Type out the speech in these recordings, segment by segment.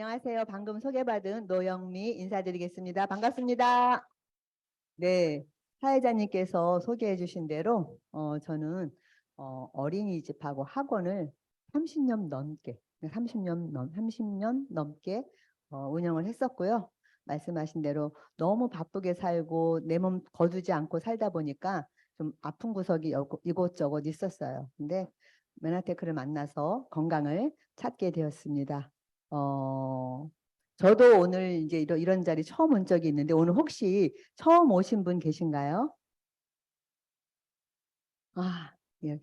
안녕하세요. 방금 소개받은 노영미 인사드리겠습니다. 반갑습니다. 네, 사회자님께서 소개해 주신 대로 저는 어린이집하고 학원을 30년 넘게, 30년 넘게 운영을 했었고요. 말씀하신 대로 너무 바쁘게 살고 내 몸 거두지 않고 살다 보니까 좀 아픈 구석이 이곳저곳 있었어요. 근데 메나테크를 만나서 건강을 찾게 되었습니다. 어, 저도 오늘 이제 이런 자리 처음 온 적이 있는데 오늘 혹시 처음 오신 분 계신가요? 아, 예.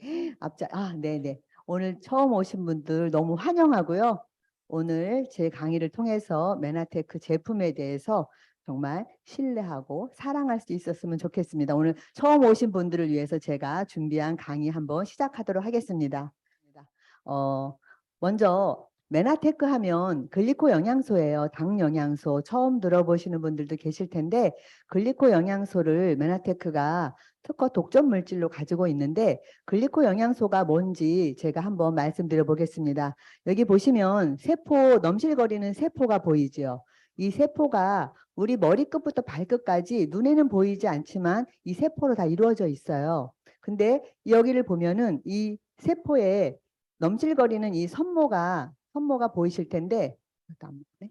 네네. 오늘 처음 오신 분들 너무 환영하고요. 오늘 제 강의를 통해서 메나테크 제품에 대해서 정말 신뢰하고 사랑할 수 있었으면 좋겠습니다. 오늘 처음 오신 분들을 위해서 제가 준비한 강의 한번 시작하도록 하겠습니다. 어, 먼저 메나테크 하면 글리코 영양소예요. 당 영양소. 처음 들어보시는 분들도 계실 텐데 글리코 영양소를 메나테크가 특허 독점 물질로 가지고 있는데 글리코 영양소가 뭔지 제가 한번 말씀드려 보겠습니다. 여기 보시면 세포, 넘실거리는 세포가 보이죠. 이 세포가 우리 머리끝부터 발끝까지 눈에는 보이지 않지만 이 세포로 다 이루어져 있어요. 근데 여기를 보면은 이 세포에 넘실거리는 이 선모가 보이실 텐데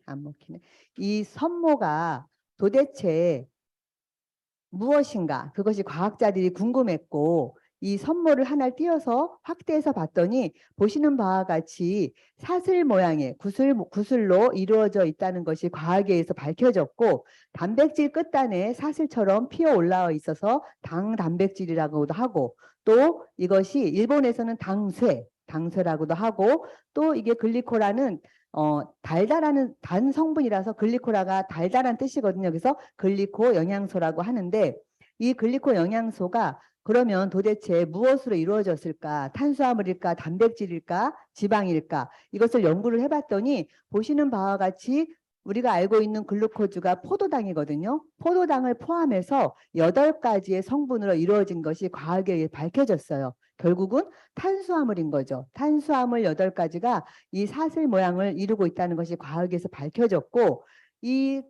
안 먹히네. 이 선모가 도대체 무엇인가? 그것이 과학자들이 궁금했고 이 선모를 하나를 띄어서 확대해서 봤더니 보시는 바와 같이 사슬 모양의 구슬로 이루어져 있다는 것이 과학에 의해서 밝혀졌고 단백질 끝단에 사슬처럼 피어 올라와 있어서 당 단백질이라고도 하고 또 이것이 일본에서는 당쇠라고도 하고 또 이게 글리코라는 달달한 단 성분이라서 글리코라가 달달한 뜻이거든요. 그래서 글리코 영양소라고 하는데 이 글리코 영양소가 그러면 도대체 무엇으로 이루어졌을까? 탄수화물일까? 단백질일까? 지방일까? 이것을 연구를 해봤더니 보시는 바와 같이 우리가 알고 있는 글루코즈가 포도당이거든요. 포도당을 포함해서 8가지의 성분으로 이루어진 것이 과학에 의해 밝혀졌어요. 결국은 탄수화물인 거죠. 탄수화물 8가지가 이 사슬 모양을 이루고 있다는 것이 과학에서 밝혀졌고 이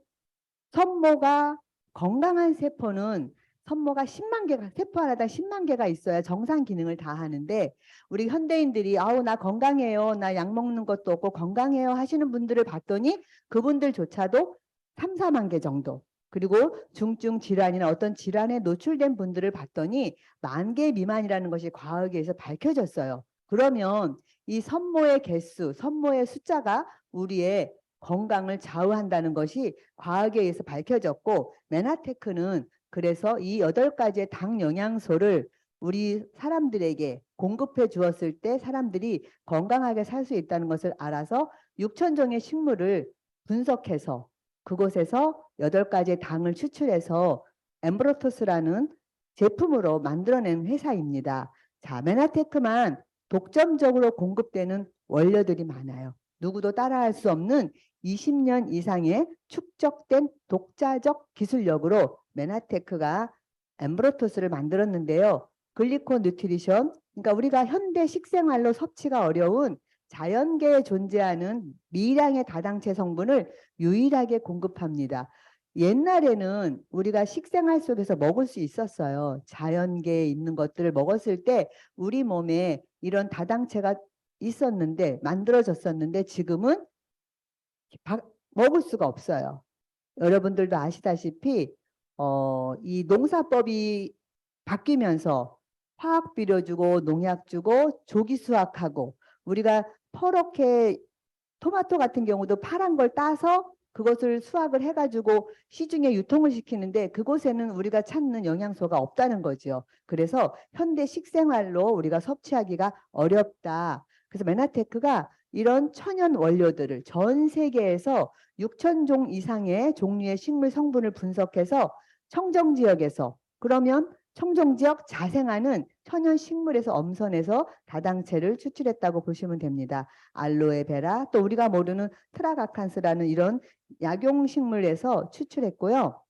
선모가 건강한 세포는 선모가 10만 개가 세포 하나당 10만 개가 있어야 정상 기능을 다 하는데 우리 현대인들이 아우 나 건강해요. 나 약 먹는 것도 없고 건강해요 하시는 분들을 봤더니 그분들조차도 3, 4만 개 정도. 그리고 중증 질환이나 어떤 질환에 노출된 분들을 봤더니 10,000개 미만이라는 것이 과학에 의해서 밝혀졌어요. 그러면 이 선모의 개수, 선모의 숫자가 우리의 건강을 좌우한다는 것이 과학에 의해서 밝혀졌고 메나테크는 그래서 이 8가지의 당 영양소를 우리 사람들에게 공급해 주었을 때 사람들이 건강하게 살 수 있다는 것을 알아서 6,000종의 식물을 분석해서 그곳에서 8가지의 당을 추출해서 엠브로토스라는 제품으로 만들어낸 회사입니다. 자, 메나테크만 독점적으로 공급되는 원료들이 많아요. 누구도 따라할 수 없는 20년 이상의 축적된 독자적 기술력으로 메나테크가 엠브로토스를 만들었는데요. 글리코 뉴트리션, 그러니까 우리가 현대 식생활로 섭취가 어려운 자연계에 존재하는 미량의 다당체 성분을 유일하게 공급합니다. 옛날에는 우리가 식생활 속에서 먹을 수 있었어요. 자연계에 있는 것들을 먹었을 때 우리 몸에 이런 다당체가 있었는데 만들어졌었는데 지금은 먹을 수가 없어요. 여러분들도 아시다시피 이 농사법이 바뀌면서 화학 비료 주고 농약 주고 조기 수확하고 우리가 퍼렇게 토마토 같은 경우도 파란 걸 따서 그것을 수확을 해가지고 시중에 유통을 시키는데 그곳에는 우리가 찾는 영양소가 없다는 거죠. 그래서 현대 식생활로 우리가 섭취하기가 어렵다. 그래서 메나테크가 이런 천연 원료들을 전 세계에서 6,000종 이상의 종류의 식물 성분을 분석해서 청정지역에서 그러면 청정지역 자생하는 천연 식물에서 엄선해서 다당체를 추출했다고 보시면 됩니다. 알로에베라 또 우리가 모르는 트라가칸스라는 이런 약용식물에서 추출했고요.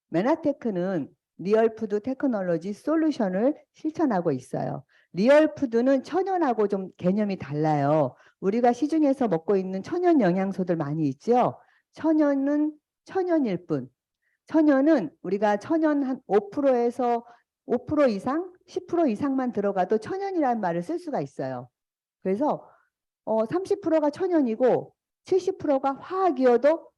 메나테크는 리얼푸드 테크놀로지 솔루션을 실천하고 있어요. 리얼푸드는 천연하고 좀 개념이 달라요. 우리가 시중에서 먹고 있는 천연 영양소들 많이 있죠. 천연은 천연일 뿐. 천연은 우리가 천연 한 5%에서 5% 이상, 10% 이상만 들어가도 천연이라는 말을 쓸 수가 있어요. 그래서 30%가 천연이고 70%가 화학이어도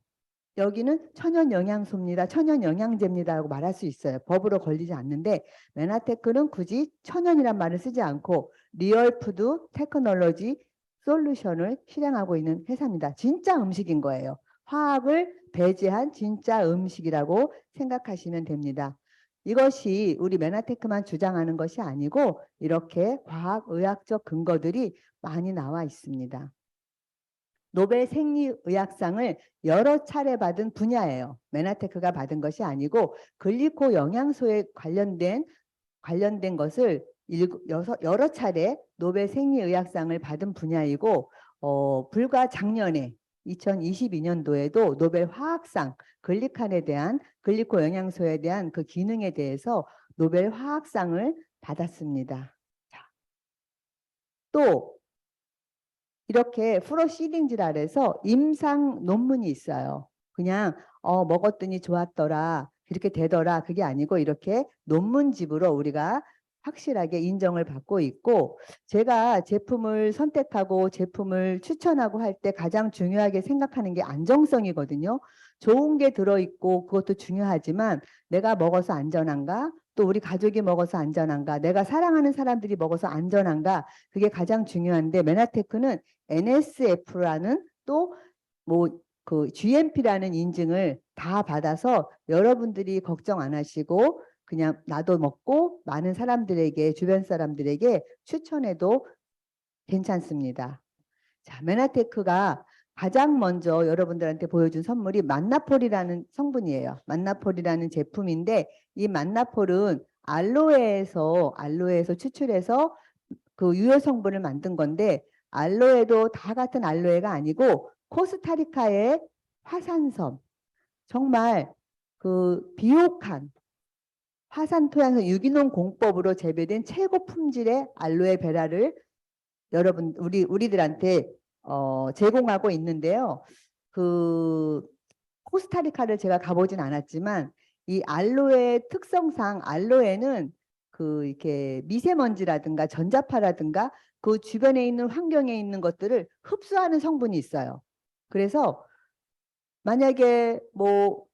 여기는 천연 영양소입니다. 천연 영양제입니다라고 말할 수 있어요. 법으로 걸리지 않는데 메나테크는 굳이 천연이란 말을 쓰지 않고 리얼푸드 테크놀로지 솔루션을 실행하고 있는 회사입니다. 진짜 음식인 거예요. 화학을 배제한 진짜 음식이라고 생각하시면 됩니다. 이것이 우리 메나테크만 주장하는 것이 아니고 이렇게 과학의학적 근거들이 많이 나와 있습니다. 노벨 생리의학상을 여러 차례 받은 분야예요. 메나테크가 받은 것이 아니고 글리코 영양소에 관련된 것을 여러 차례 노벨 생리의학상을 받은 분야이고 불과 작년에 2022년도에도 노벨 화학상 글리코 영양소에 대한 그 기능에 대해서 노벨 화학상을 받았습니다. 자, 또 이렇게 프로시딩지랄에서 임상 논문이 있어요. 그냥 먹었더니 좋았더라, 이렇게 되더라, 그게 아니고 이렇게 논문집으로 우리가 확실하게 인정을 받고 있고, 제가 제품을 선택하고 제품을 추천하고 할 때 가장 중요하게 생각하는 게 안정성이거든요. 좋은 게 들어있고 그것도 중요하지만 내가 먹어서 안전한가? 또 우리 가족이 먹어서 안전한가? 내가 사랑하는 사람들이 먹어서 안전한가? 그게 가장 중요한데 메나테크는 NSF라는 또 뭐 그 GMP라는 인증을 다 받아서 여러분들이 걱정 안 하시고 그냥 나도 먹고 많은 사람들에게 주변 사람들에게 추천해도 괜찮습니다. 자, 메나테크가 가장 먼저 여러분들한테 보여준 선물이 만나폴이라는 성분이에요. 만나폴이라는 제품인데 이 만나폴은 알로에에서 추출해서 그 유효 성분을 만든 건데 알로에도 다 같은 알로에가 아니고 코스타리카의 화산섬 정말 그 비옥한 화산 토양에서 유기농 공법으로 재배된 최고 품질의 알로에 베라를 여러분 우리들한테 제공하고 있는데요. 그 코스타리카를 제가 가보진 않았지만 이 알로에 특성상 알로에는 그 이렇게 미세먼지라든가 전자파라든가 그 주변에 있는 환경에 있는 것들을 흡수하는 성분이 있어요. 그래서 만약에 뭐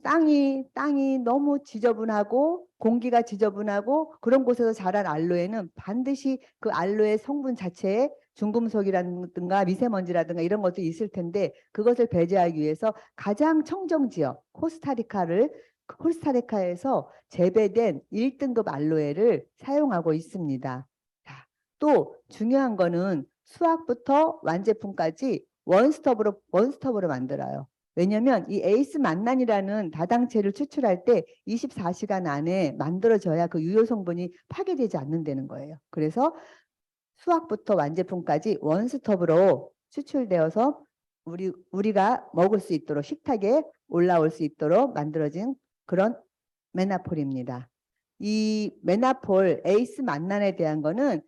땅이 너무 지저분하고 공기가 지저분하고 그런 곳에서 자란 알로에는 반드시 그 알로에 성분 자체에 중금속이라든가 미세먼지라든가 이런 것들이 있을 텐데 그것을 배제하기 위해서 가장 청정지역 코스타리카에서 재배된 1등급 알로에를 사용하고 있습니다. 자, 또 중요한 거는 수확부터 완제품까지 원스톱으로 만들어요. 왜냐하면 이 에이스 만난이라는 다당체를 추출할 때 24시간 안에 만들어져야 그 유효 성분이 파괴되지 않는다는 거예요. 그래서 수확부터 완제품까지 원스톱으로 추출되어서 우리가 먹을 수 있도록 식탁에 올라올 수 있도록 만들어진 그런 메나폴입니다. 이 메나폴 에이스 만난에 대한 거는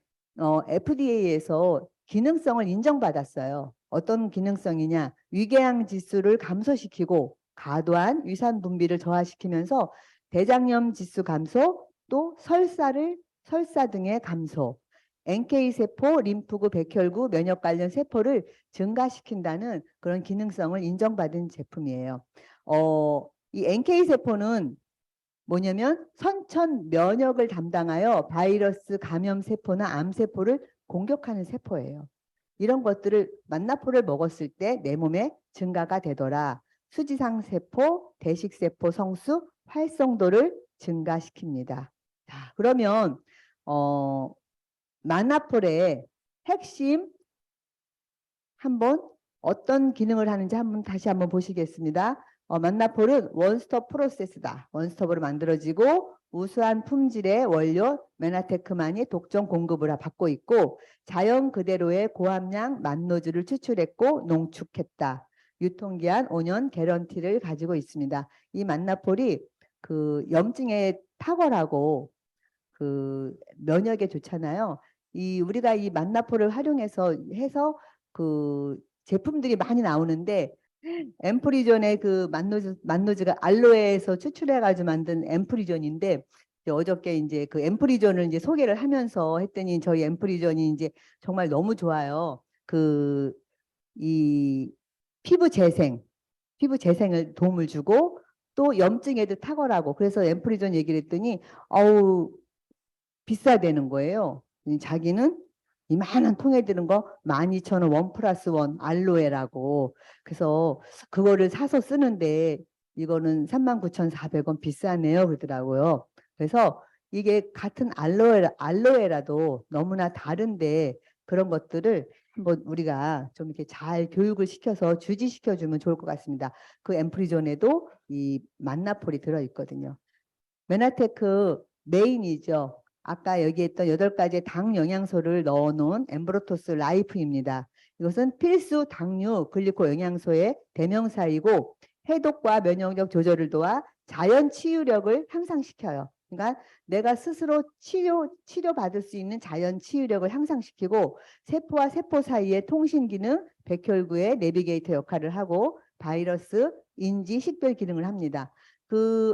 FDA에서 기능성을 인정받았어요. 어떤 기능성이냐? 위궤양 지수를 감소시키고 과도한 위산 분비를 저하시키면서 대장염 지수 감소, 또 설사 등의 감소, NK세포, 림프구, 백혈구, 면역 관련 세포를 증가시킨다는 그런 기능성을 인정받은 제품이에요. 이 NK세포는 뭐냐면 선천 면역을 담당하여 바이러스 감염 세포나 암 세포를 공격하는 세포예요. 이런 것들을 만나포를 먹었을 때 내 몸에 증가가 되더라. 수지상 세포, 대식 세포 성수, 활성도를 증가시킵니다. 자, 그러면 만나폴의 핵심 한번 어떤 기능을 하는지 다시 한번 보시겠습니다. 만나폴은 원스톱 프로세스다. 원스톱으로 만들어지고 우수한 품질의 원료 메나테크만이 독점 공급을 받고 있고 자연 그대로의 고함량 만노즈를 추출했고 농축했다. 유통기한 5년 개런티를 가지고 있습니다. 이 만나폴이 그 염증에 탁월하고 그 면역에 좋잖아요. 우리가 이 만나포를 해서 그 제품들이 많이 나오는데 엠프리존의 그 만노즈가 알로에에서 추출해가지고 만든 엠프리존인데 이제 어저께 이제 그 엠프리존을 이제 소개를 하면서 했더니 저희 엠프리존이 이제 정말 너무 좋아요. 이 피부 재생을 도움을 주고 또 염증에도 탁월하고 그래서 엠프리존 얘기를 했더니 어우 비싸대는 거예요. 자기는 이만한 통에 드는 거 12,000원 원 플러스 원 알로에라고. 그래서 그거를 사서 쓰는데 이거는 39,400원 비싸네요 그러더라고요. 그래서 이게 같은 알로에라도 너무나 다른데 그런 것들을 한번 우리가 좀 이렇게 잘 교육을 시켜서 주지시켜 주면 좋을 것 같습니다. 그 엠프리존에도 이 만나폴이 들어있거든요. 메나테크 메인이죠. 아까 여기했던 8가지의 당 영양소를 넣어놓은 엠브로토스 라이프입니다. 이것은 필수 당류 글리코 영양소의 대명사이고 해독과 면역력 조절을 도와 자연 치유력을 향상시켜요. 그러니까 내가 스스로 치료받을 수 있는 자연 치유력을 향상시키고 세포와 세포 사이의 통신 기능, 백혈구의 내비게이터 역할을 하고 바이러스, 인지, 식별 기능을 합니다.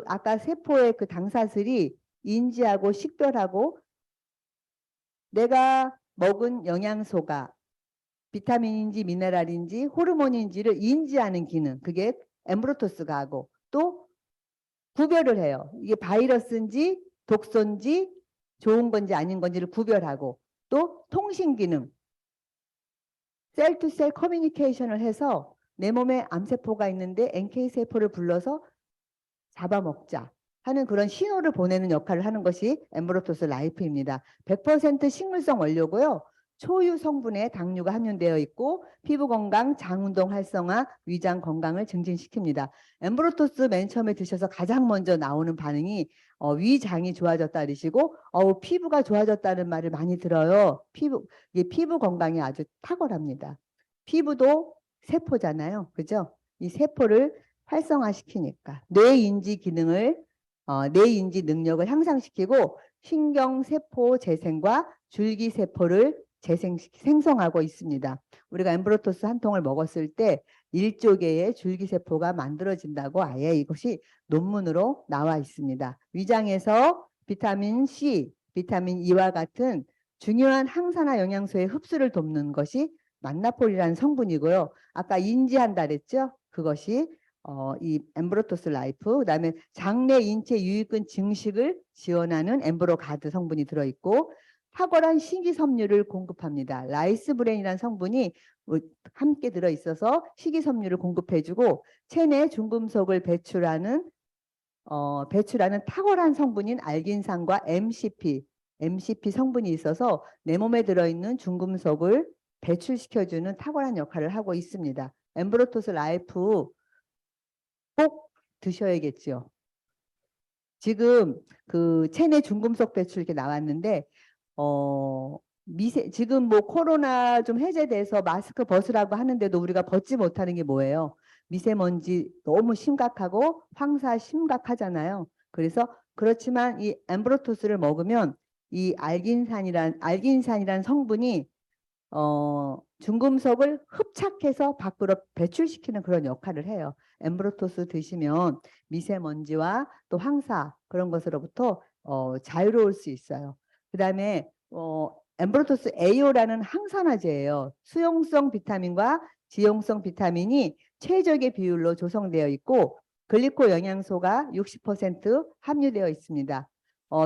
아까 세포의 그 당사슬이 인지하고 식별하고 내가 먹은 영양소가 비타민인지 미네랄인지 호르몬인지를 인지하는 기능, 그게 엠브로토스가 하고 또 구별을 해요. 이게 바이러스인지 독소인지 좋은 건지 아닌 건지를 구별하고 또 통신 기능, 셀 투 셀 커뮤니케이션을 해서 내 몸에 암세포가 있는데 NK세포를 불러서 잡아먹자 하는 그런 신호를 보내는 역할을 하는 것이 엠브로토스 라이프입니다. 100% 식물성 원료고요. 초유 성분의 당류가 함유되어 있고 피부 건강, 장 운동 활성화, 위장 건강을 증진시킵니다. 엠브로토스 맨 처음에 드셔서 가장 먼저 나오는 반응이 위장이 좋아졌다 그러시고 피부가 좋아졌다는 말을 많이 들어요. 피부 건강이 아주 탁월합니다. 피부도 세포잖아요. 그죠? 이 세포를 활성화시키니까 뇌인지 뇌인지 능력을 향상시키고 신경세포 재생과 줄기세포를 생성하고 있습니다. 우리가 엠브로토스 한 통을 먹었을 때 1조 개의 줄기세포가 만들어진다고 아예 이것이 논문으로 나와 있습니다. 위장에서 비타민 C, 비타민 E와 같은 중요한 항산화 영양소의 흡수를 돕는 것이 만나폴이라는 성분이고요. 아까 인지한다 그랬죠? 그것이 이 엠브로토스 라이프, 그다음에 장내 인체 유익근 증식을 지원하는 엠브로가드 성분이 들어있고 탁월한 식이섬유를 공급합니다. 라이스브레인이라는 성분이 함께 들어있어서 식이섬유를 공급해주고 체내 중금속을 배출하는 탁월한 성분인 알긴산과 MCP 성분이 있어서 내 몸에 들어있는 중금속을 배출시켜주는 탁월한 역할을 하고 있습니다. 엠브로토스 라이프 꼭 드셔야겠죠. 지금 그 체내 중금속 배출 이렇게 나왔는데 지금 뭐 코로나 좀 해제돼서 마스크 벗으라고 하는데도 우리가 벗지 못하는 게 뭐예요? 미세먼지 너무 심각하고 황사 심각하잖아요. 그래서 그렇지만 이 엠브로토스를 먹으면 이 알긴산이란 성분이 중금속을 흡착해서 밖으로 배출시키는 그런 역할을 해요. 엠브로토스 드시면 미세먼지와 또 황사 그런 것으로부터 자유로울 수 있어요. 그 다음에 엠브로토스 AO라는 항산화제예요. 수용성 비타민과 지용성 비타민이 최적의 비율로 조성되어 있고 글리코 영양소가 60% 함유되어 있습니다.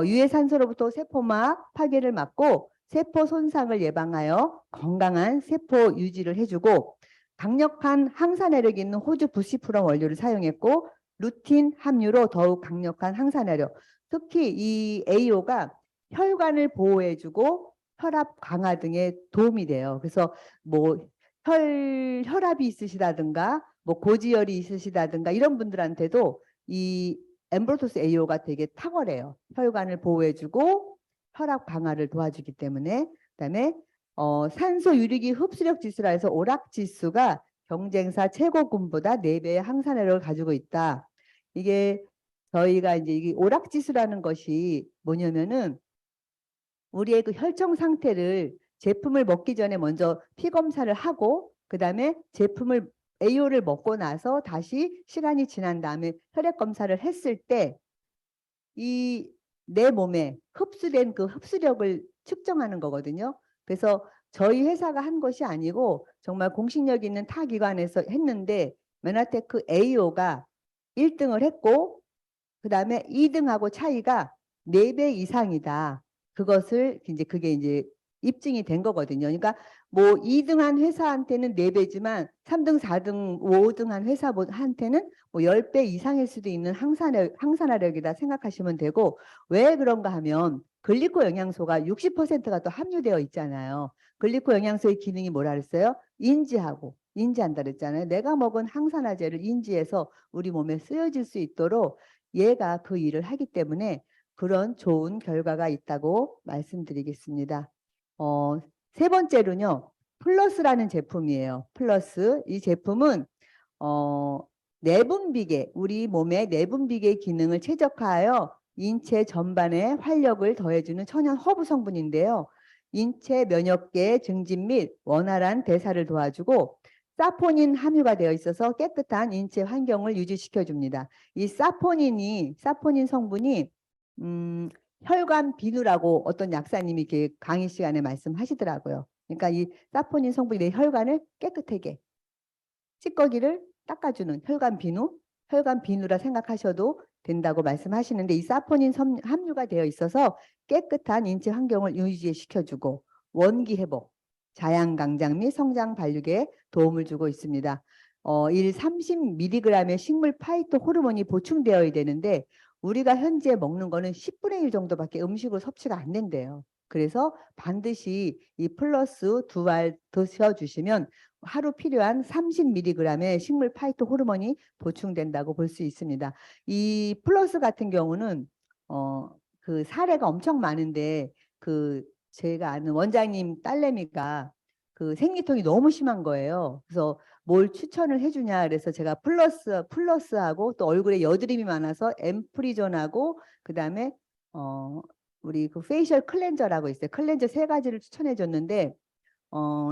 유해산소로부터 세포막 파괴를 막고 세포 손상을 예방하여 건강한 세포 유지를 해주고 강력한 항산화력이 있는 호주 부시프럼 원료를 사용했고 루틴 함유로 더욱 강력한 항산화력. 특히 이 AO가 혈관을 보호해주고 혈압 강화 등에 도움이 돼요. 그래서 뭐 혈압이 있으시다든가 뭐 고지혈이 있으시다든가 이런 분들한테도 이 엠브로토스 AO가 되게 탁월해요. 혈관을 보호해주고 혈압 강화를 도와주기 때문에 그다음에 산소 유리기 흡수력 지수라 해서 오락 지수가 경쟁사 최고군보다 4배의 항산화력을 가지고 있다. 이게 저희가 이제 이게 오락 지수라는 것이 뭐냐면은 우리의 그 혈청 상태를 제품을 먹기 전에 먼저 피 검사를 하고 그다음에 제품을 AO를 먹고 나서 다시 시간이 지난 다음에 혈액 검사를 했을 때 이 내 몸에 흡수된 그 흡수력을 측정하는 거거든요. 그래서 저희 회사가 한 것이 아니고 정말 공신력 있는 타 기관에서 했는데 메나테크 AO가 1등을 했고 그다음에 2등하고 차이가 4배 이상이다. 그게 이제 입증이 된 거거든요. 그러니까 뭐 2등한 회사한테는 4배지만 3등, 4등, 5등한 회사한테는 뭐 10배 이상일 수도 있는 항산화력이다 생각하시면 되고 왜 그런가 하면 글리코 영양소가 60%가 또 함유되어 있잖아요. 글리코 영양소의 기능이 뭐라 그랬어요? 인지한다 그랬잖아요. 내가 먹은 항산화제를 인지해서 우리 몸에 쓰여질 수 있도록 얘가 그 일을 하기 때문에 그런 좋은 결과가 있다고 말씀드리겠습니다. 세 번째로는요. 플러스라는 제품이에요. 플러스. 이 제품은 내분비계, 우리 몸의 내분비계 기능을 최적화하여 인체 전반에 활력을 더해주는 천연 허브 성분인데요. 인체 면역계 증진 및 원활한 대사를 도와주고 사포닌 함유가 되어 있어서 깨끗한 인체 환경을 유지시켜 줍니다. 이 사포닌 성분이 혈관 비누라고 어떤 약사님이 이렇게 강의 시간에 말씀하시더라고요. 그러니까 이 사포닌 성분이 내 혈관을 깨끗하게 찌꺼기를 닦아주는 혈관 비누라 생각하셔도 된다고 말씀하시는데 이 사포닌 함유가 되어 있어서 깨끗한 인체 환경을 유지시켜주고 원기 회복, 자양 강장 및 성장 발육에 도움을 주고 있습니다. 일 30mg의 식물 파이토 호르몬이 보충되어야 되는데 우리가 현재 먹는 거는 10분의 1 정도밖에 음식으로 섭취가 안 된대요. 그래서 반드시 이 플러스 2알 드셔주시면 하루 필요한 30mg의 식물 파이토 호르몬이 보충된다고 볼 수 있습니다. 이 플러스 같은 경우는 그 사례가 엄청 많은데 그 제가 아는 원장님 딸내미가 그 생리통이 너무 심한 거예요. 그래서 뭘 추천을 해주냐 그래서 제가 플러스하고 또 얼굴에 여드름이 많아서 엠프리존하고 그다음에 우리 그 페이셜 클렌저라고 있어요. 클렌저 3가지를 추천해 줬는데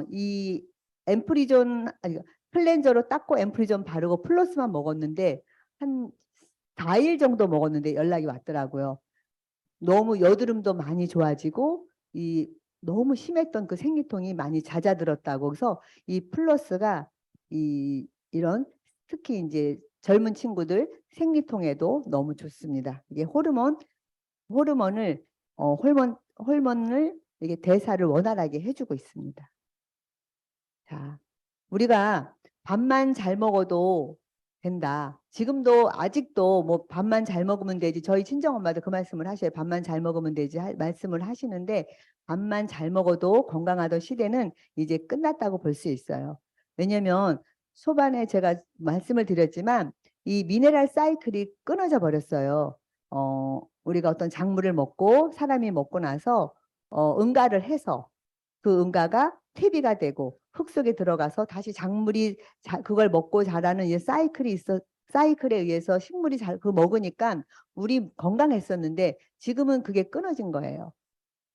이 엠프리존 아니 클렌저로 닦고 엠프리존 바르고 플러스만 먹었는데 한 4일 정도 먹었는데 연락이 왔더라고요. 너무 여드름도 많이 좋아지고 이 너무 심했던 그 생리통이 많이 잦아들었다고. 그래서 이 플러스가 이런 특히 이제 젊은 친구들 생리통에도 너무 좋습니다. 이게 호르몬을 호르몬을 이게 대사를 원활하게 해주고 있습니다. 자, 우리가 밥만 잘 먹어도 된다. 지금도 아직도 뭐 밥만 잘 먹으면 되지. 저희 친정엄마도 그 말씀을 하셔요. 밥만 잘 먹으면 되지 말씀을 하시는데 밥만 잘 먹어도 건강하던 시대는 이제 끝났다고 볼 수 있어요. 왜냐면 초반에 제가 말씀을 드렸지만 이 미네랄 사이클이 끊어져 버렸어요. 우리가 어떤 작물을 먹고 사람이 먹고 나서 응가를 해서 그 응가가 퇴비가 되고 흙 속에 들어가서 다시 작물이 그걸 먹고 자라는 이 사이클에 의해서 식물이 그 먹으니까 우리 건강했었는데 지금은 그게 끊어진 거예요.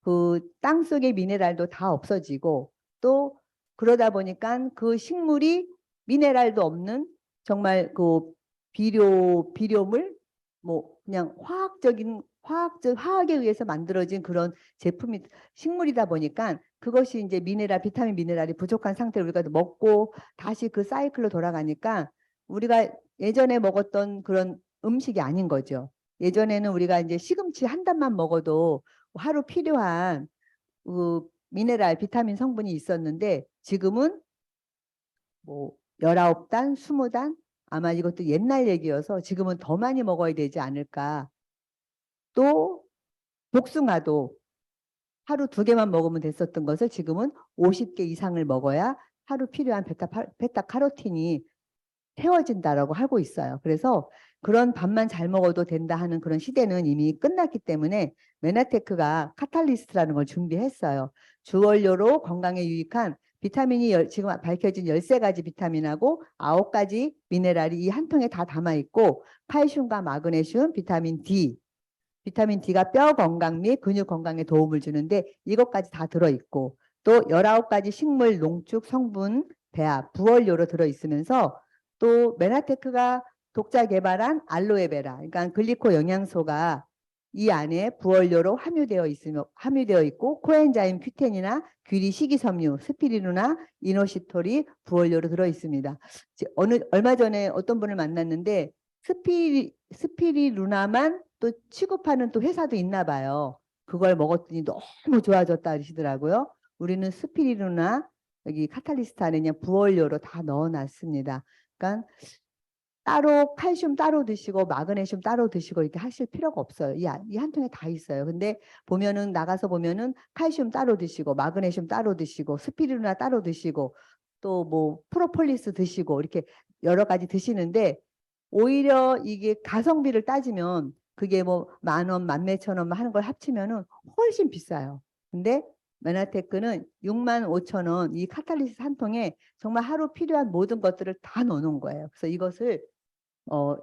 그 땅 속의 미네랄도 다 없어지고 또 그러다 보니까 그 식물이 미네랄도 없는 정말 그 비료물 뭐 그냥 화학에 의해서 만들어진 그런 제품이 식물이다 보니까 그것이 이제 비타민 미네랄이 부족한 상태로 우리가 먹고 다시 그 사이클로 돌아가니까 우리가 예전에 먹었던 그런 음식이 아닌 거죠. 예전에는 우리가 이제 시금치 한 단만 먹어도 하루 필요한 그 미네랄 비타민 성분이 있었는데 지금은 뭐 19단, 20단 아마 이것도 옛날 얘기여서 지금은 더 많이 먹어야 되지 않을까. 또 복숭아도 하루 2개만 먹으면 됐었던 것을 지금은 50개 이상을 먹어야 하루 필요한 베타카로틴이 채워진다라고 하고 있어요. 그래서 그런 밥만 잘 먹어도 된다 하는 그런 시대는 이미 끝났기 때문에 메나테크가 카탈리스트라는 걸 준비했어요. 주원료로 건강에 유익한 비타민이 지금 밝혀진 13가지 비타민하고 9가지 미네랄이 이 한 통에 다 담아 있고 칼슘과 마그네슘, 비타민 D, 비타민 D가 뼈 건강 및 근육 건강에 도움을 주는데 이것까지 다 들어있고 또 19가지 식물 농축 성분 배합 부원료로 들어있으면서 또 메나테크가 독자 개발한 알로에베라 그러니까 글리코 영양소가 이 안에 부원료로 함유되어 있고 코엔자임 큐텐이나 귀리 식이섬유 스피리루나 이노시톨이 부원료로 들어 있습니다. 얼마 전에 어떤 분을 만났는데 스피리루나만 또 취급하는 또 회사도 있나 봐요. 그걸 먹었더니 너무 좋아졌다 그러시더라고요. 우리는 스피리루나 여기 카탈리스트 안에 그냥 부원료로 다 넣어놨습니다. 그러니까 따로 칼슘 따로 드시고 마그네슘 따로 드시고 이렇게 하실 필요가 없어요. 이 한 통에 다 있어요. 근데 보면은 나가서 보면은 칼슘 따로 드시고 마그네슘 따로 드시고 스피루나 따로 드시고 또 뭐 프로폴리스 드시고 이렇게 여러 가지 드시는데 오히려 이게 가성비를 따지면 그게 뭐 10,000원, 14,000원 하는 걸 합치면은 훨씬 비싸요. 근데 메나테크는 65,000원 이 카탈리스 한 통에 정말 하루 필요한 모든 것들을 다 넣어놓은 거예요. 그래서 이것을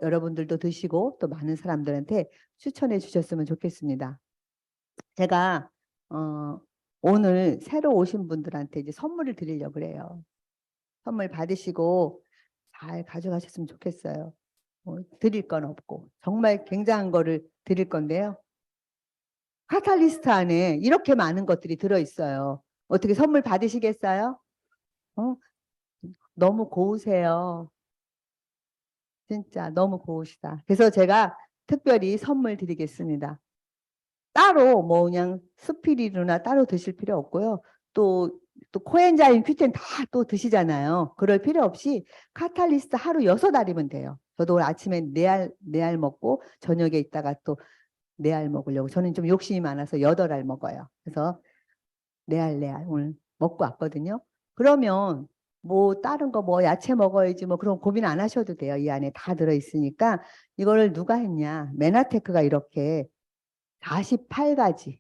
여러분들도 드시고 또 많은 사람들한테 추천해 주셨으면 좋겠습니다. 제가 오늘 새로 오신 분들한테 이제 선물을 드리려고 그래요. 선물 받으시고 잘 가져가셨으면 좋겠어요. 드릴 건 없고 정말 굉장한 거를 드릴 건데요. 카탈리스트 안에 이렇게 많은 것들이 들어있어요. 어떻게 선물 받으시겠어요? 너무 고우세요. 진짜 너무 고우시다. 그래서 제가 특별히 선물 드리겠습니다. 따로 뭐 그냥 스피리루나 따로 드실 필요 없고요. 또 코엔자임 큐텐 다 또 드시잖아요. 그럴 필요 없이 카탈리스트 하루 6알이면 돼요. 저도 오늘 아침에 4알 먹고 저녁에 있다가 또 4알 먹으려고. 저는 좀 욕심이 많아서 8알 먹어요. 그래서 4알 오늘 먹고 왔거든요. 그러면 뭐 다른 거 뭐 야채 먹어야지 뭐 그런 고민 안 하셔도 돼요. 이 안에 다 들어있으니까. 이거를 누가 했냐. 메나테크가 이렇게 48가지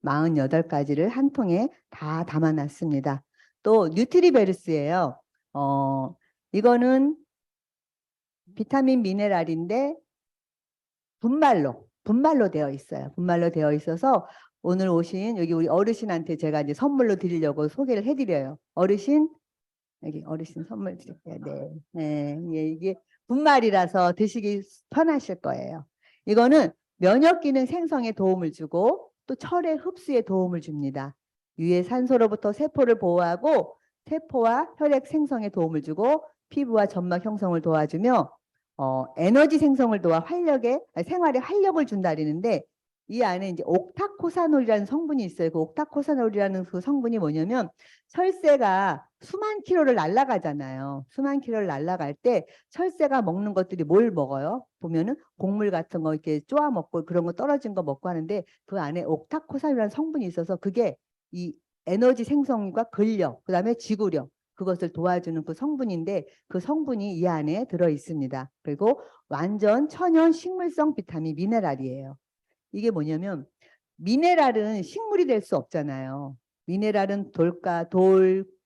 48가지를 한 통에 다 담아놨습니다. 또 뉴트리베르스예요. 이거는 비타민 미네랄인데 분말로 되어 있어요. 분말로 되어 있어서 오늘 오신 여기 우리 어르신한테 제가 이제 선물로 드리려고 소개를 해드려요. 어르신 여기 어르신 선물 드릴게요. 네, 네, 이게 분말이라서 드시기 편하실 거예요. 이거는 면역 기능 생성에 도움을 주고 또 철의 흡수에 도움을 줍니다. 유해 산소로부터 세포를 보호하고 세포와 혈액 생성에 도움을 주고 피부와 점막 형성을 도와주며 에너지 생성을 도와 생활에 활력을 준다 그러는데 이 안에 이제 옥타코사놀이라는 성분이 있어요. 그 옥타코사놀이라는 그 성분이 뭐냐면 철새가 수만 킬로를 날아가잖아요. 수만 킬로를 날아갈 때 철새가 먹는 것들이 뭘 먹어요? 보면은 곡물 같은 거 이렇게 쪼아 먹고 그런 거 떨어진 거 먹고 하는데 그 안에 옥타코사놀이라는 성분이 있어서 그게 이 에너지 생성과 근력, 그다음에 지구력 그것을 도와주는 그 성분인데 그 성분이 이 안에 들어 있습니다. 그리고 완전 천연 식물성 비타민 미네랄이에요. 이게 뭐냐면 미네랄은 식물이 될 수 없잖아요. 미네랄은 돌,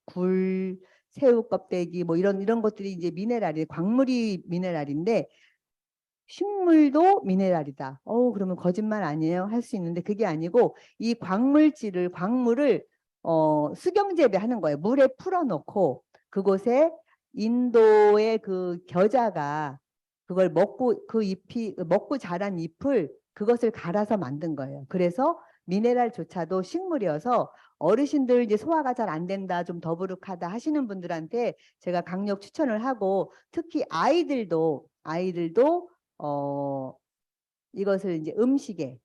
굴, 새우 껍데기 뭐 이런 것들이 이제 미네랄이 광물이 미네랄인데 식물도 미네랄이다. 그러면 거짓말 아니에요? 할 수 있는데 그게 아니고 이 광물을 수경 재배하는 거예요. 물에 풀어놓고 그곳에 인도의 그 겨자가 그걸 먹고 자란 잎을 그것을 갈아서 만든 거예요. 그래서 미네랄조차도 식물이어서 어르신들 이제 소화가 잘 안 된다, 좀 더부룩하다 하시는 분들한테 제가 강력 추천을 하고 특히 아이들도 이것을 이제 음식에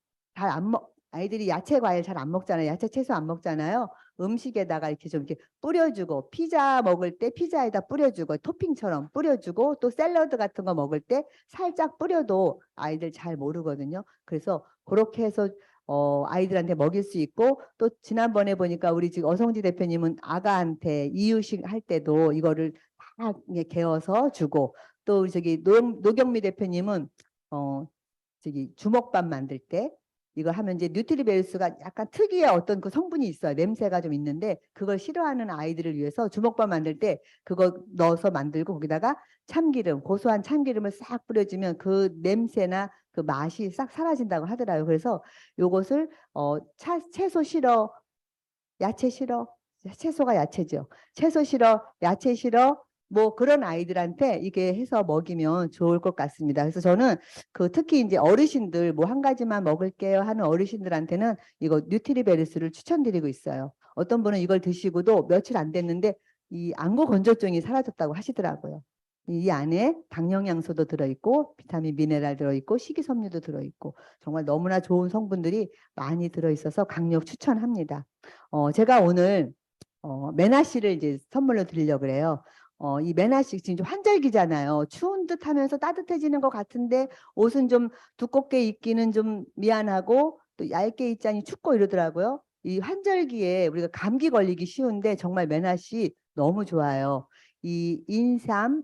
아이들이 야채 과일 잘 안 먹잖아요. 야채 채소 안 먹잖아요. 음식에다가 이렇게 좀 이렇게 뿌려주고 피자 먹을 때 피자에다 뿌려주고 토핑처럼 뿌려주고 또 샐러드 같은 거 먹을 때 살짝 뿌려도 아이들 잘 모르거든요. 그래서 그렇게 해서 아이들한테 먹일 수 있고 또 지난번에 보니까 우리 지금 어성지 대표님은 아가한테 이유식 할 때도 이거를 다 개어서 주고 또 저기 노경미 대표님은 저기 주먹밥 만들 때 이걸 하면 이제 뉴트리베리스가 약간 특유의 어떤 그 성분이 있어요. 냄새가 좀 있는데 그걸 싫어하는 아이들을 위해서 주먹밥 만들 때 그거 넣어서 만들고 거기다가 참기름, 고소한 참기름을 싹 뿌려주면 그 냄새나 그 맛이 싹 사라진다고 하더라고요. 그래서 요것을 채소 싫어, 야채 싫어, 채소가 야채죠. 채소 싫어, 야채 싫어, 뭐 그런 아이들한테 이게 해서 먹이면 좋을 것 같습니다. 그래서 저는 그 특히 이제 어르신들 뭐 한 가지만 먹을게요 하는 어르신들한테는 이거 뉴트리베리스를 추천드리고 있어요. 어떤 분은 이걸 드시고도 며칠 안 됐는데 이 안구 건조증이 사라졌다고 하시더라고요. 이 안에 당 영양소도 들어있고 비타민 미네랄 들어있고 식이섬유도 들어있고 정말 너무나 좋은 성분들이 많이 들어있어서 강력 추천합니다. 제가 오늘 메나씨를 이제 선물로 드리려고 그래요. 이 메나씨 지금 좀 환절기잖아요. 추운 듯 하면서 따뜻해지는 것 같은데 옷은 좀 두껍게 입기는 좀 미안하고 또 얇게 입자니 춥고 이러더라고요. 이 환절기에 우리가 감기 걸리기 쉬운데 정말 메나씨 너무 좋아요. 이 인삼,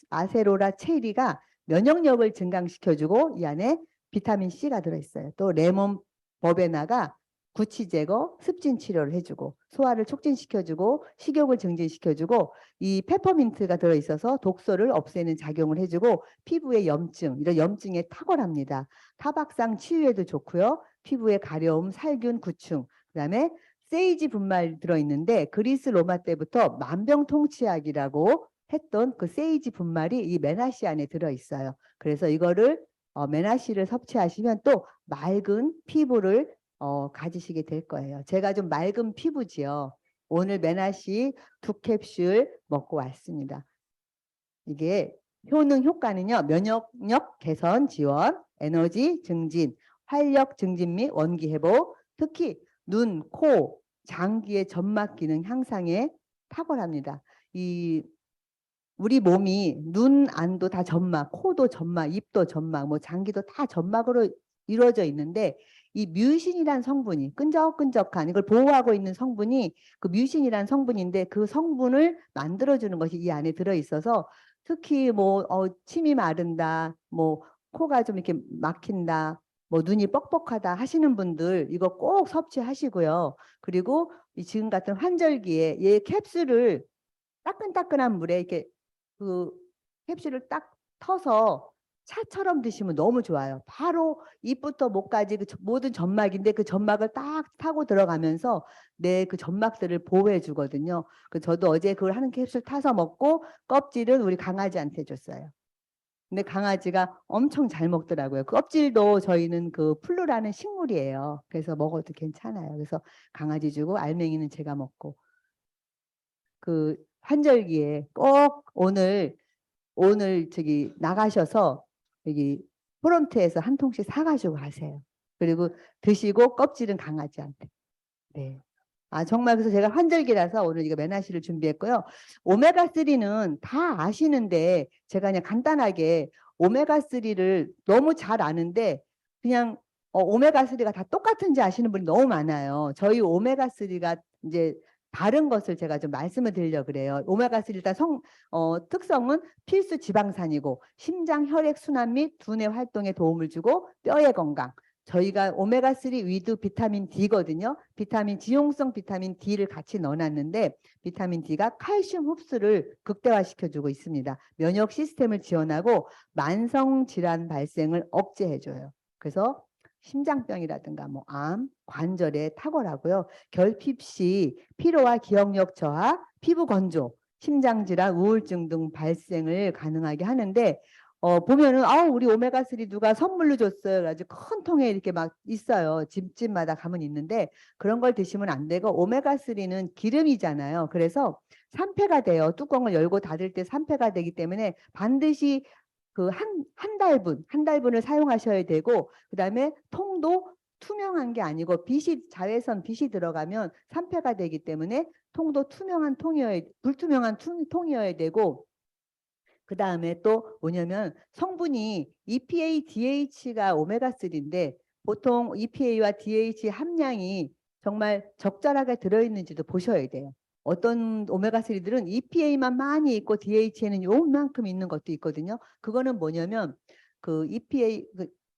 아세로라 체리가 면역력을 증강시켜주고 이 안에 비타민 C가 들어있어요. 또 레몬 버베나가 구취 제거, 습진 치료를 해주고 소화를 촉진시켜주고 식욕을 증진시켜주고 이 페퍼민트가 들어있어서 독소를 없애는 작용을 해주고 피부의 염증, 이런 염증에 탁월합니다. 타박상 치유에도 좋고요. 피부의 가려움, 살균, 구충, 그다음에 세이지 분말 들어있는데 그리스 로마 때부터 만병통치약이라고 했던 그 세이지 분말이 이 메나시 안에 들어있어요. 그래서 이거를 메나시를 섭취하시면 또 맑은 피부를 가지시게 될 거예요. 제가 좀 맑은 피부지요. 오늘 메나시 2캡슐 먹고 왔습니다. 이게 효과는요. 면역력 개선 지원, 에너지 증진, 활력 증진 및 원기 회복, 특히 눈, 코, 장기의 점막 기능 향상에 탁월합니다. 우리 몸이 눈 안도 다 점막, 코도 점막, 입도 점막, 뭐 장기도 다 점막으로 이루어져 있는데 이 뮤신이란 성분이 끈적끈적한 이걸 보호하고 있는 성분이 그 뮤신이란 성분인데 그 성분을 만들어주는 것이 이 안에 들어있어서 특히 뭐 침이 마른다, 뭐 코가 좀 이렇게 막힌다, 뭐 눈이 뻑뻑하다 하시는 분들 이거 꼭 섭취하시고요. 그리고 이 지금 같은 환절기에 얘 캡슐을 따끈따끈한 물에 이렇게 그 캡슐을 딱 터서 차처럼 드시면 너무 좋아요. 바로 입부터 목까지 그 모든 점막인데 그 점막을 딱 타고 들어가면서 내 그 점막들을 보호해 주거든요. 그 저도 어제 그걸 하는 캡슐 타서 먹고 껍질은 우리 강아지한테 줬어요. 근데 강아지가 엄청 잘 먹더라고요. 그 껍질도 저희는 그 플루라는 식물이에요. 그래서 먹어도 괜찮아요. 그래서 강아지 주고 알맹이는 제가 먹고 그 환절기에 꼭 오늘 저기 나가셔서 여기 프론트에서 한 통씩 사가지고 가세요. 그리고 드시고 껍질은 강아지한테. 네. 정말 그래서 제가 환절기라서 오늘 이거 메나시를 준비했고요. 오메가3는 다 아시는데 제가 그냥 간단하게 오메가3를 너무 잘 아는데 그냥 오메가3가 다 똑같은지 아시는 분이 너무 많아요. 저희 오메가3가 이제 다른 것을 제가 좀 말씀을 드리려고 그래요. 오메가3 일단 특성은 필수 지방산이고 심장 혈액 순환 및 두뇌 활동에 도움을 주고 뼈의 건강, 저희가 오메가3 위드 비타민 D거든요. 지용성 비타민 D를 같이 넣어놨는데 비타민 D가 칼슘 흡수를 극대화시켜주고 있습니다. 면역 시스템을 지원하고 만성 질환 발생을 억제해줘요. 그래서 심장병이라든가 뭐 암, 관절에 탁월하고요. 결핍 시 피로와 기억력 저하, 피부 건조, 심장질환, 우울증 등 발생을 가능하게 하는데 보면은 우리 오메가3 누가 선물로 줬어요. 그래가지고 큰 통에 이렇게 막 있어요. 집집마다 가면 있는데 그런 걸 드시면 안 되고 오메가3는 기름이잖아요. 그래서 산패가 돼요. 뚜껑을 열고 닫을 때 산패가 되기 때문에 반드시 그 한 달분을 사용하셔야 되고 그다음에 통도 투명한 게 아니고 자외선 빛이 들어가면 산패가 되기 때문에 통도 투명한 불투명한 통이어야 되고 그 다음에 또 뭐냐면 성분이 EPA, DH가 오메가3인데 보통 EPA와 DH 함량이 정말 적절하게 들어있는지도 보셔야 돼요. 어떤 오메가3들은 EPA만 많이 있고 DH에는 요만큼 있는 것도 있거든요. 그거는 뭐냐면 그 EPA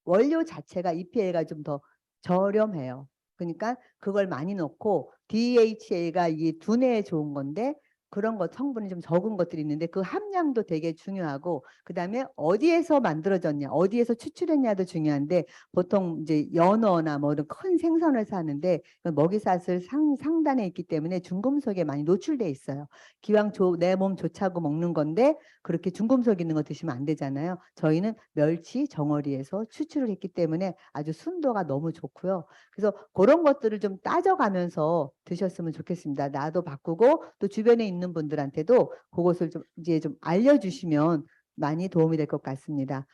원료 자체가 EPA가 좀 더 저렴해요. 그러니까 그걸 많이 넣고 DHA가 이게 두뇌에 좋은 건데 그런 것 성분이 좀 적은 것들이 있는데 그 함량도 되게 중요하고 그다음에 어디에서 만들어졌냐 어디에서 추출했냐도 중요한데 보통 이제 연어나 뭐 이런 큰 생선을 사는데 먹이사슬 상단에 있기 때문에 중금속에 많이 노출돼 있어요. 기왕 내 몸 좋자고 먹는 건데 그렇게 중금속 있는 거 드시면 안 되잖아요. 저희는 멸치 정어리에서 추출을 했기 때문에 아주 순도가 너무 좋고요. 그래서 그런 것들을 좀 따져가면서 드셨으면 좋겠습니다. 나도 바꾸고 또 주변에 있는 분들한테도 그것을 좀 이제 좀 알려주시면 많이 도움이 될 것 같습니다.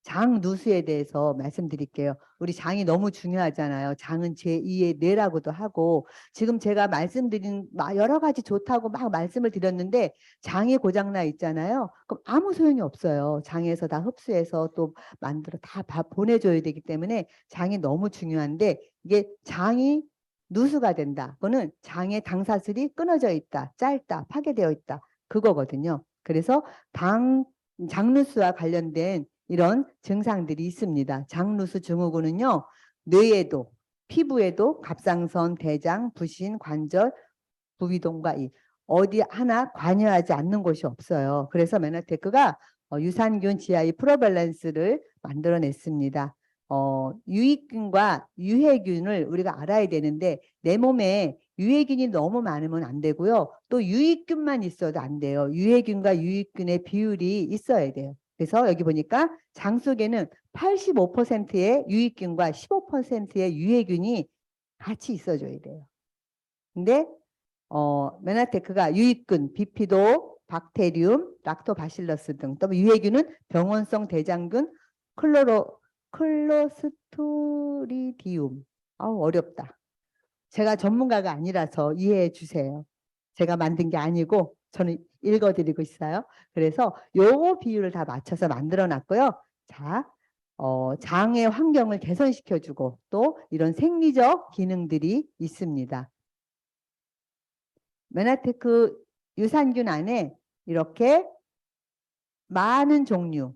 장 누수에 대해서 말씀드릴게요. 우리 장이 너무 중요하잖아요. 장은 제2의 뇌라고도 하고 지금 제가 말씀드린 여러 가지 좋다고 막 말씀을 드렸는데 장이 고장나 있잖아요. 그럼 아무 소용이 없어요. 장에서 다 흡수해서 또 만들어 다 보내줘야 되기 때문에 장이 너무 중요한데 이게 장이 누수가 된다. 그거는 장의 당사슬이 끊어져 있다, 짧다, 파괴되어 있다. 그거거든요. 그래서 장누수와 관련된 이런 증상들이 있습니다. 장누수 증후군은요. 뇌에도 피부에도 갑상선, 대장, 부신, 관절, 부위동과 이 어디 하나 관여하지 않는 곳이 없어요. 그래서 메나테크가 유산균 GI 프로밸런스를 만들어냈습니다. 유익균과 유해균을 우리가 알아야 되는데 내 몸에 유해균이 너무 많으면 안 되고요. 또 유익균만 있어도 안 돼요. 유해균과 유익균의 비율이 있어야 돼요. 그래서 여기 보니까 장 속에는 85%의 유익균과 15%의 유해균이 같이 있어줘야 돼요. 근데 메나테크가 유익균, 비피도, 박테리움, 락토바실러스 등 또 유해균은 병원성 대장균, 클로스트리디움. 어렵다. 제가 전문가가 아니라서 이해해 주세요. 제가 만든 게 아니고 저는 읽어드리고 있어요. 그래서 요거 비율을 다 맞춰서 만들어 놨고요. 자, 장의 환경을 개선시켜주고 또 이런 생리적 기능들이 있습니다. 메나테크 유산균 안에 이렇게 많은 종류,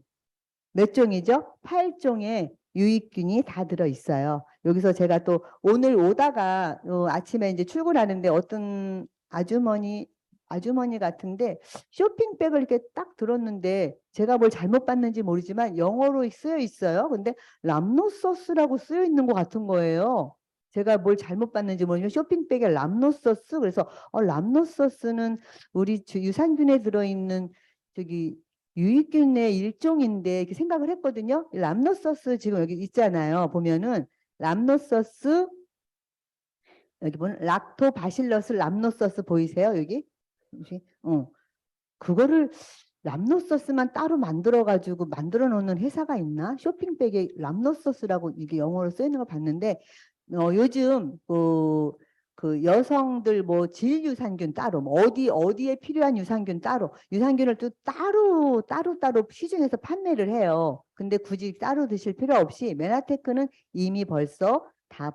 몇 종이죠? 8종의 유익균이 다 들어있어요. 여기서 제가 또 오늘 오다가 아침에 이제 출근하는데 어떤 아주머니 같은데 쇼핑백을 이렇게 딱 들었는데 제가 뭘 잘못 봤는지 모르지만 영어로 쓰여 있어요. 근데 람노소스라고 쓰여 있는 것 같은 거예요. 제가 뭘 잘못 봤는지 모르지만 쇼핑백에 람노소스 그래서 람노소스는 우리 유산균에 들어있는 저기 유익균의 일종인데 이렇게 생각을 했거든요. 람노소스 지금 여기 있잖아요. 보면은 람노소스 여기 보면 락토바실러스 람노소스 보이세요? 여기? 그거를 람노소스만 따로 만들어 가지고 만들어 놓는 회사가 있나? 쇼핑백에 람노소스라고 이게 영어로 써 있는 걸 봤는데 요즘 그 여성들 뭐 질유산균 따로 뭐 어디에 필요한 유산균 따로 유산균을 또 따로 시중에서 판매를 해요. 근데 굳이 따로 드실 필요 없이 메나테크는 이미 벌써 다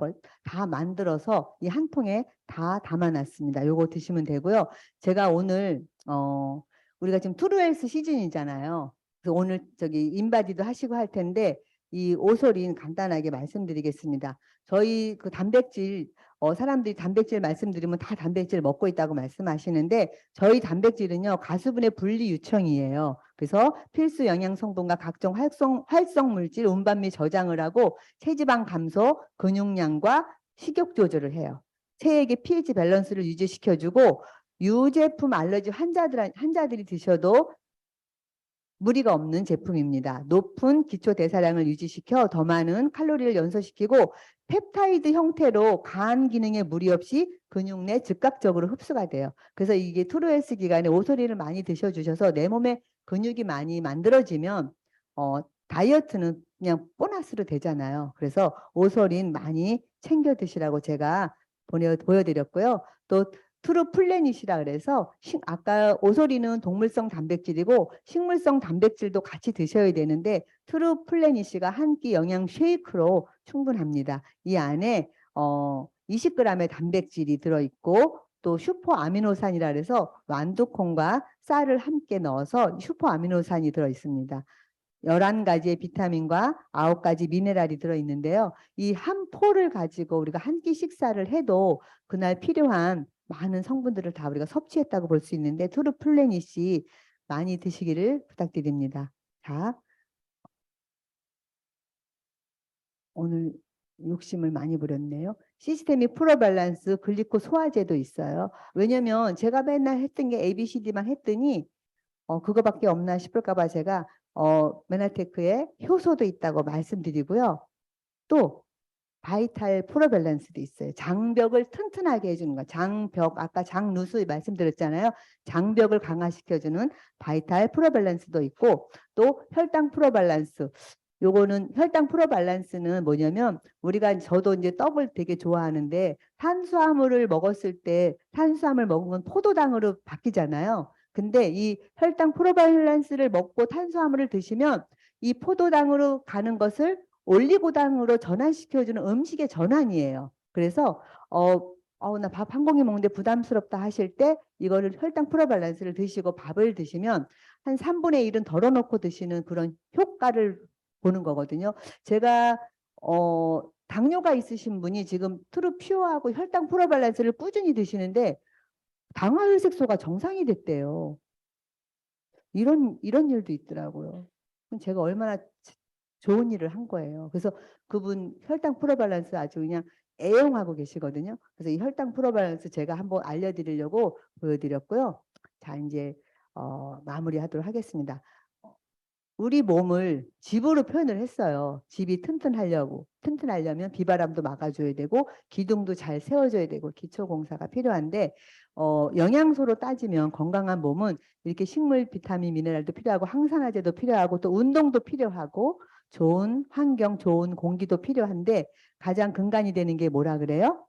만들어서 이 한 통에 다 담아놨습니다. 요거 드시면 되고요. 제가 오늘 우리가 지금 트루헬스 시즌이잖아요. 그래서 오늘 저기 인바디도 하시고 할 텐데 이 오솔인 간단하게 말씀드리겠습니다. 저희 그 단백질 사람들이 단백질 말씀드리면 다 단백질 먹고 있다고 말씀하시는데 저희 단백질은요 가수분해 분리 유청이에요. 그래서 필수 영양 성분과 각종 활성 물질 운반 및 저장을 하고 체지방 감소, 근육량과 식욕 조절을 해요. 체액의 pH 밸런스를 유지시켜주고 유제품 알러지 환자들이 드셔도 무리가 없는 제품입니다. 높은 기초 대사량을 유지시켜 더 많은 칼로리를 연소시키고 펩타이드 형태로 간 기능에 무리 없이 근육 내 즉각적으로 흡수가 돼요. 그래서 이게 트루헬스 기간에 오소리를 많이 드셔주셔서 내 몸에 근육이 많이 만들어지면 다이어트는 그냥 보너스로 되잖아요. 그래서 오소린 많이 챙겨 드시라고 제가 보여드렸고요. 또 트루플래닛이라 그래서 아까 오소리는 동물성 단백질이고 식물성 단백질도 같이 드셔야 되는데 트루플래닛이가 한 끼 영양 쉐이크로 충분합니다. 이 안에 20g의 단백질이 들어있고 또 슈퍼 아미노산이라 그래서 완두콩과 쌀을 함께 넣어서 슈퍼 아미노산이 들어있습니다. 11가지의 비타민과 9가지 미네랄이 들어있는데요. 이 한 포를 가지고 우리가 한 끼 식사를 해도 그날 필요한 많은 성분들을 다 우리가 섭취했다고 볼 수 있는데 트루플래닛이 많이 드시기를 부탁드립니다. 자, 오늘 욕심을 많이 부렸네요. 시스테믹 프로밸런스 글리코 소화제도 있어요. 왜냐면 제가 맨날 했던 게 ABCD만 했더니 그거밖에 없나 싶을까 봐 제가 메나테크에 효소도 있다고 말씀드리고요. 또 바이탈 프로밸런스도 있어요. 장벽을 튼튼하게 해주는 거. 장벽, 아까 장누수 말씀드렸잖아요. 장벽을 강화시켜주는 바이탈 프로밸런스도 있고 또 혈당 프로밸런스. 요거는 혈당 프로밸런스는 뭐냐면 우리가 저도 이제 떡을 되게 좋아하는데 탄수화물을 먹었을 때 탄수화물 먹은 건 포도당으로 바뀌잖아요. 근데 이 혈당 프로밸런스를 먹고 탄수화물을 드시면 이 포도당으로 가는 것을 올리고당으로 전환시켜주는 음식의 전환이에요. 그래서 나 밥 한 공기 먹는데 부담스럽다 하실 때 이거를 혈당 프로밸런스를 드시고 밥을 드시면 한 3분의 1은 덜어놓고 드시는 그런 효과를 보는 거거든요. 제가 당뇨가 있으신 분이 지금 트루퓨어하고 혈당 프로밸런스를 꾸준히 드시는데 당화혈색소가 정상이 됐대요. 이런 일도 있더라고요. 그럼 제가 얼마나 좋은 일을 한 거예요. 그래서 그분 혈당 프로밸런스 아주 그냥 애용하고 계시거든요. 그래서 이 혈당 프로밸런스 제가 한번 알려드리려고 보여드렸고요. 자, 이제 마무리하도록 하겠습니다. 우리 몸을 집으로 표현을 했어요. 집이 튼튼하려고. 튼튼하려면 비바람도 막아줘야 되고 기둥도 잘 세워줘야 되고 기초공사가 필요한데 영양소로 따지면 건강한 몸은 이렇게 식물, 비타민, 미네랄도 필요하고 항산화제도 필요하고 또 운동도 필요하고 좋은 환경, 좋은 공기도 필요한데 가장 근간이 되는 게 뭐라 그래요?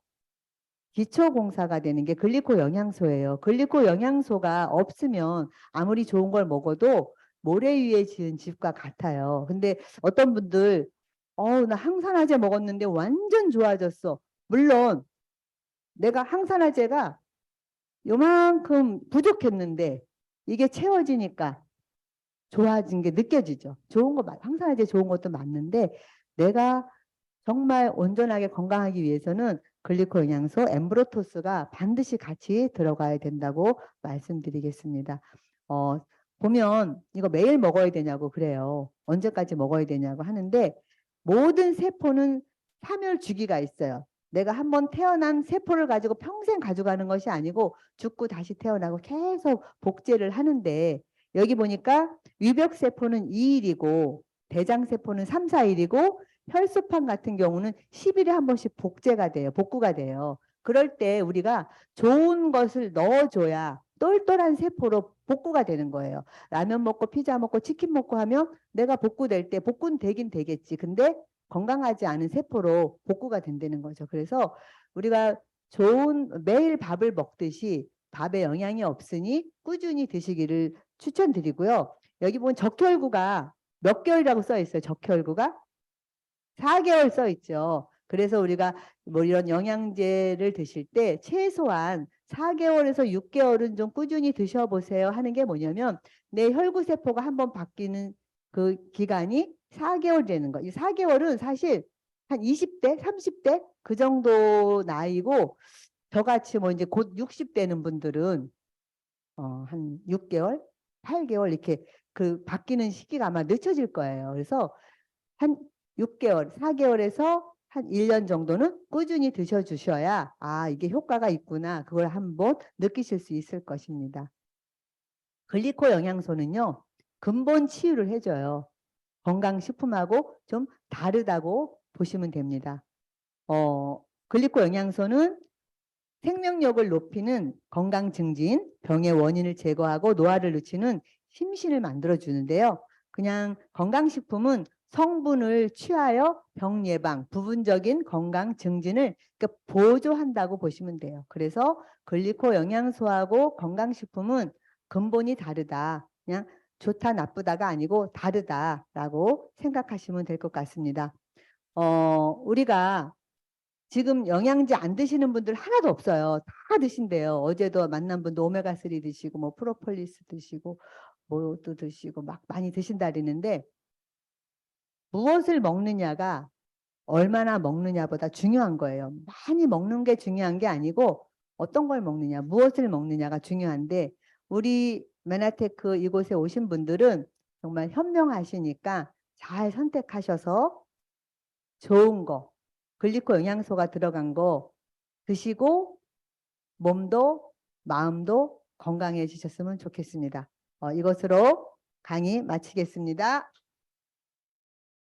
기초공사가 되는 게 글리코 영양소예요. 글리코 영양소가 없으면 아무리 좋은 걸 먹어도 모래 위에 지은 집과 같아요. 근데 어떤 분들 나 항산화제 먹었는데 완전 좋아졌어. 물론 내가 항산화제가 요만큼 부족했는데 이게 채워지니까 좋아진 게 느껴지죠. 좋은 거 항산화제 좋은 것도 맞는데 내가 정말 온전하게 건강하기 위해서는 글리코 영양소 엠브로토스가 반드시 같이 들어가야 된다고 말씀드리겠습니다. 어, 보면 이거 매일 먹어야 되냐고 그래요. 언제까지 먹어야 되냐고 하는데 모든 세포는 사멸 주기가 있어요. 내가 한번 태어난 세포를 가지고 평생 가져가는 것이 아니고 죽고 다시 태어나고 계속 복제를 하는데 여기 보니까 위벽세포는 2일이고 대장세포는 3, 4일이고 혈소판 같은 경우는 10일에 한 번씩 복제가 돼요. 복구가 돼요. 그럴 때 우리가 좋은 것을 넣어줘야 똘똘한 세포로 복구가 되는 거예요. 라면 먹고 피자 먹고 치킨 먹고 하면 내가 복구될 때 복구는 되긴 되겠지. 근데 건강하지 않은 세포로 복구가 된다는 거죠. 그래서 우리가 좋은 매일 밥을 먹듯이 밥에 영양이 없으니 꾸준히 드시기를 추천드리고요. 여기 보면 적혈구가 몇 개월이라고 써 있어요. 적혈구가 4개월 써 있죠. 그래서 우리가 뭐 이런 영양제를 드실 때 최소한 4개월에서 6개월은 좀 꾸준히 드셔보세요 하는 게 뭐냐면 내 혈구세포가 한번 바뀌는 그 기간이 4개월 되는 거. 이 4개월은 사실 한 20대, 30대 그 정도 나이고 저같이 뭐 이제 곧 60 되는 분들은 한 6개월, 8개월 이렇게 그 바뀌는 시기가 아마 늦춰질 거예요. 그래서 한 6개월, 4개월에서 한 1년 정도는 꾸준히 드셔주셔야 이게 효과가 있구나. 그걸 한번 느끼실 수 있을 것입니다. 글리코 영양소는요. 근본 치유를 해줘요. 건강식품하고 좀 다르다고 보시면 됩니다. 글리코 영양소는 생명력을 높이는 건강 증진, 병의 원인을 제거하고 노화를 늦추는 심신을 만들어 주는데요. 그냥 건강식품은 성분을 취하여 병 예방, 부분적인 건강 증진을 그러니까 보조한다고 보시면 돼요. 그래서 글리코 영양소하고 건강식품은 근본이 다르다. 그냥 좋다 나쁘다가 아니고 다르다라고 생각하시면 될 것 같습니다. 우리가 지금 영양제 안 드시는 분들 하나도 없어요. 다 드신대요. 어제도 만난 분도 오메가3 드시고 뭐 프로폴리스 드시고 뭐 또 드시고 막 많이 드신다 그러는데 무엇을 먹느냐가 얼마나 먹느냐보다 중요한 거예요. 많이 먹는 게 중요한 게 아니고 어떤 걸 먹느냐, 무엇을 먹느냐가 중요한데 우리 메나테크 이곳에 오신 분들은 정말 현명하시니까 잘 선택하셔서 좋은 거, 글리코 영양소가 들어간 거 드시고 몸도 마음도 건강해지셨으면 좋겠습니다. 이것으로 강의 마치겠습니다.